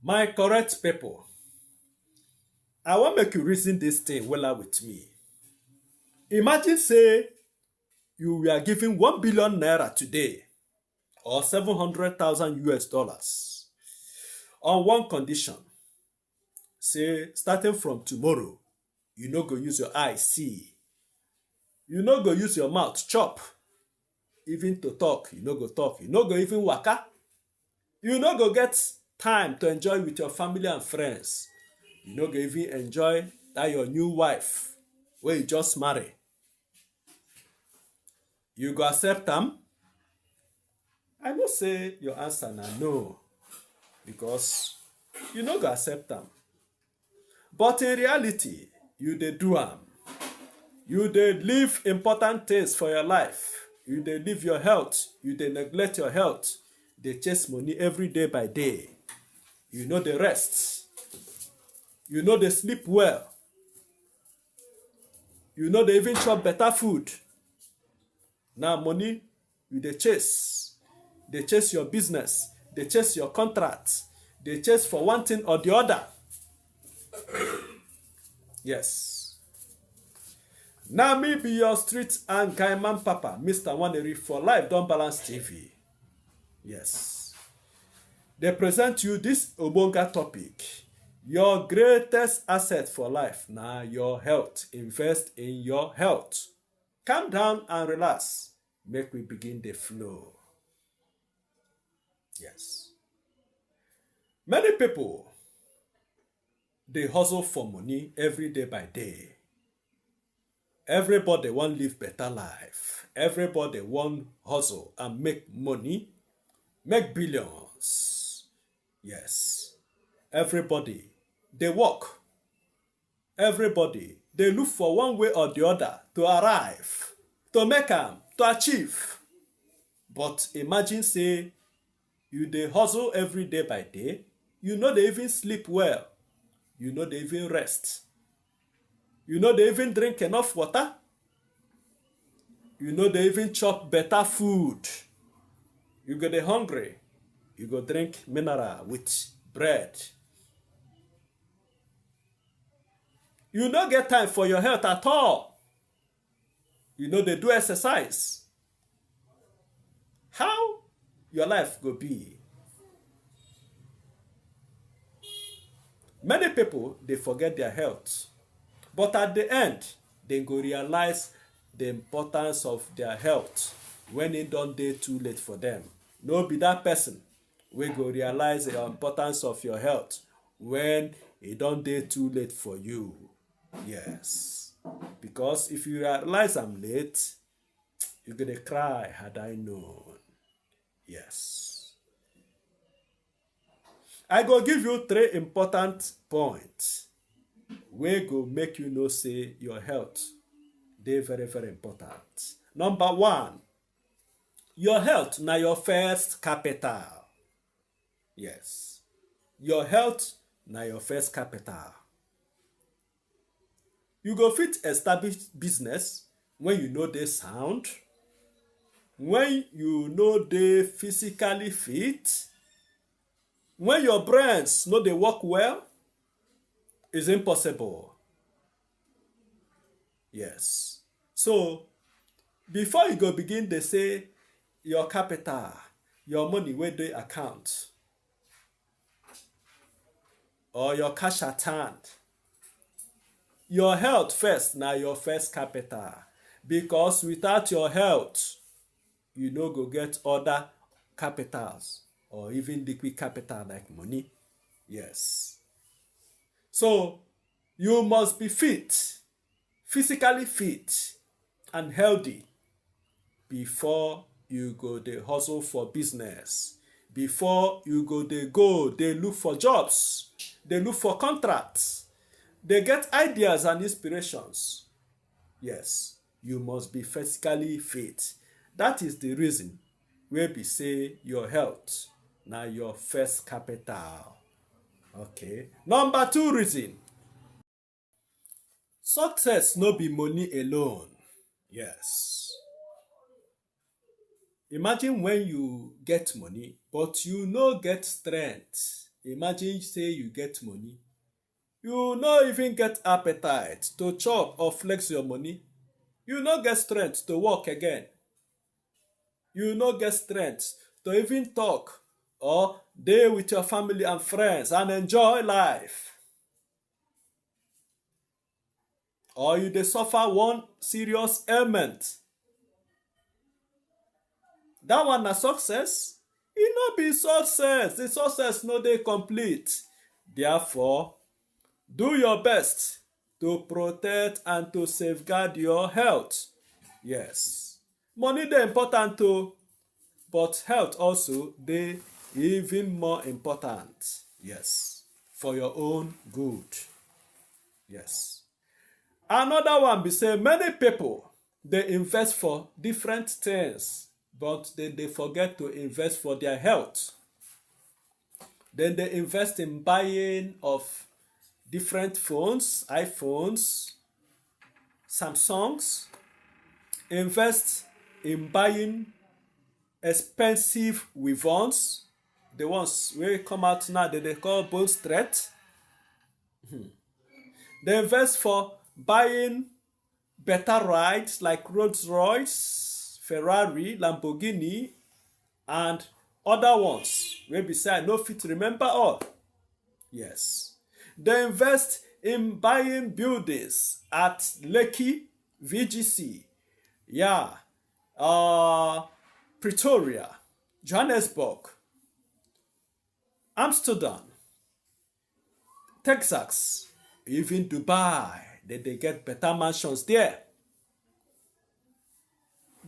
My correct people, I wan make you reason this thing wella with me. Imagine say you were given 1 billion naira today or 700,000 US dollars on one condition. Say starting from tomorrow, you no go use your eye see, you no go use your mouth chop, even to talk, you no go talk, you no go even waka, you no go get time to enjoy with your family and friends, you no go even enjoy that your new wife wey you just marry. You go accept am? I know say your answer na no, because you no go accept am. But in reality, you dey do am. You dey live important things for your life. You dey live your health. You dey neglect your health. Dey chase money every day by day. You no dey rest. You no dey sleep well. You no dey even chop better food. Na money you dey chase. Dey chase your business. Dey chase your contract. Dey chase for one thing or the other. Yes. Na me be your street and guy man papa, Mr. Waneri for Life Don Balance TV. Yes. They present you this ogbonge topic. Your greatest asset for life na your health. Invest in your health. Calm down and relax. Make we begin the flow. Yes. Many people dey hustle for money every day by day. Everybody wan live better life. Everybody wan hustle and make money, make billions. Yes. Everybody dey work. Everybody dey look for one way or the other to arrive, to make am, to achieve. But imagine say you dey hustle every day by day, you no dey even sleep well, you no dey even rest, you no dey even drink enough water, you no dey even chop better food. You go dey hungry, you go drink mineral with bread. You no get time for your health at all. You no dey do exercise. How your life go be? Many people dey forget their health, but at the end, dem go realize the importance of their health when e don dey too late for them. No be that person wey go realize the importance of your health when e don dey too late for you. Yes. Because if you realize am late, you go dey cry, had I known. Yes. I go give you 3 important points wey go make you know say your health dey very, very important. Number 1, your health na your first capital. Yes. Your health na your first capital. You go fit establish business when you no dey sound, when you no dey physically fit, when your brains no dey work well. Is impossible. Yes. So, before you go begin dey say your capital, your money wey dey account, or your cash at hand, your health first na your first capital. Because without your health, you no go get other capitals or even liquid capital like money. Yes. So, you must be fit, physically fit and healthy before you go dey hustle for business, before you go dey look for jobs, dey look for contracts, dey get ideas and inspirations. Yes, you must be physically fit. That is the reason wey be say your health na your first capital. Okay. Number 2 reason. Success no be money alone. Yes. Imagine when you get money, but you no get strength. Imagine say you get money, you no even get appetite to chop or flex your money. You no get strength to work again. You no get strength to even talk or dey with your family and friends and enjoy life. Or you dey suffer one serious ailment. Dat one na success? E no be success. The success no dey complete. Therefore, do your best to protect and to safeguard your health. Yes, money dey important o, but health also dey even more important. Yes, for your own good. Yes. Another one be say many people dey invest for different things, but dem dey forget to invest for their health. Dem dey invest in buying of different phones, iPhones, Samsungs, invest in buying expensive weave-ons, the ones wey come out now dem dey call bone straight. They invest for buying better rides like Rolls Royce, Ferrari, Lamborghini, and other ones wey be say I no fit remember all. Yes. They invest in buying buildings at Lekki, VGC, yeah, Pretoria, Johannesburg, Amsterdam, Texas, even Dubai. They get better mansions there.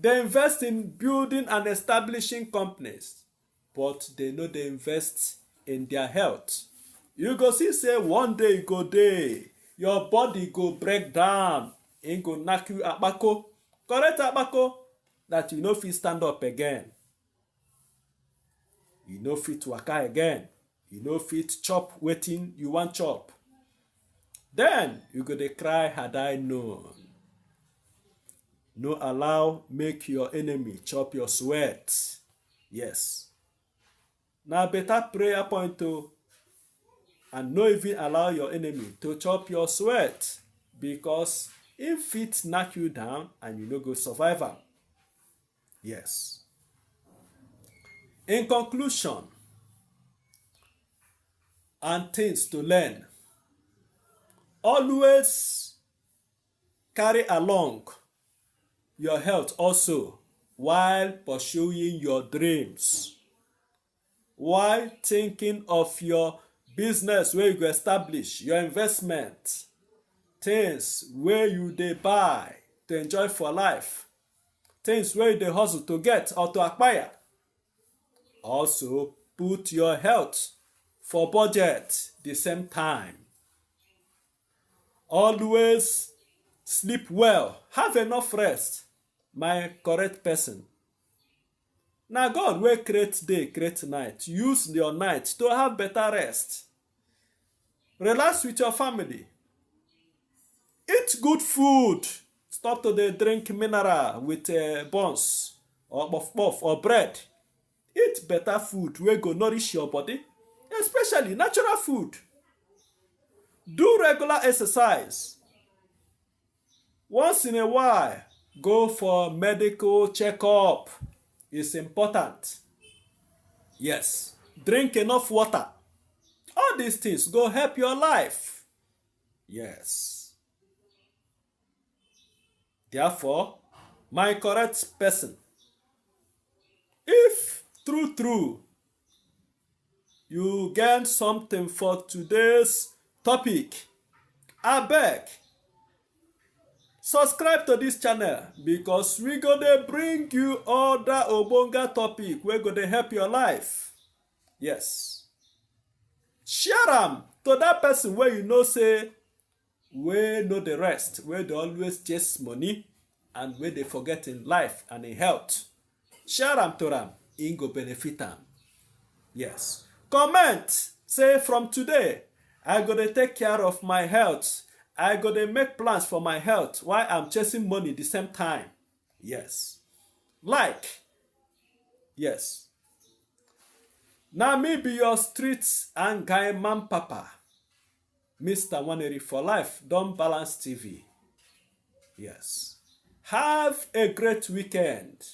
They invest in building and establishing companies, but they no dey invest in their health. You go see say one day you go dey, your body go break down, e go knack you akpako, correct akpako, that you no fit stand up again. You no fit waka again. You no fit chop wetin you wan chop. Then you go dey cry had I known. No allow make your enemy chop your sweat. Yes. Na better prayer point o. And no even allow your enemy to chop your sweat, because e fit knock you down and you no go survive am. Yes. In conclusion, and things to learn, always carry along your health also while pursuing your dreams, while thinking of your business wey you go establish, your investment, things wey you dey buy to enjoy for life, things wey you dey hustle to get or to acquire. Also put your health for budget the same time. Always sleep well, have enough rest, my correct person. Na God wey create day create night. Use your night to have better rest. Relax with your family. Eat good food. Stop to dey drink mineral with buns or puff or bread. Eat better food wey go nourish your body, especially natural food. Do regular exercise. Once in a while, go for medical checkup. It's important. Yes. Drink enough water. All these things go help your life. Yes. Therefore, my correct person, if true you gain something for today's topic, abeg subscribe to this channel, because we go dey bring you other ogbonge topic wey go dey help your life. Yes. Share am to that person wey you know say wey no dey rest, wey dey always chase money, and wey dey forget in life and in health. Share am to am, e go benefit am. Yes. Comment say from today I go dey take care of my health. I go dey make plans for my health while I'm chasing money the same time. Yes. Like. Yes. Na me be your street and guy man papa, Mr. Waneri for life, Don Balance TV. Yes. Have a great weekend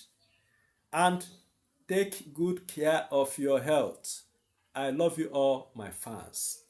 and take good care of your health. I love you all, my fans.